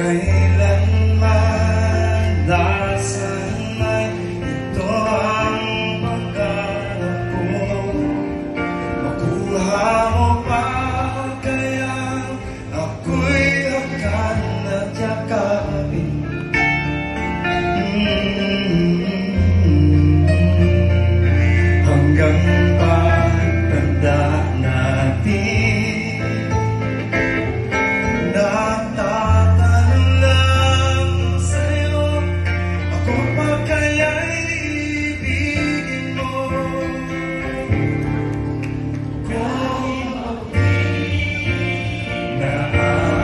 Kailanman nasaan man ito ang paghanap ko, makuha mo pa kaya ako'y akan at yakapin. Hanggang pagtanda natin, natatanong lang sa'yo, ako pa kaya'y ibigin mo? Kung ako'y naabot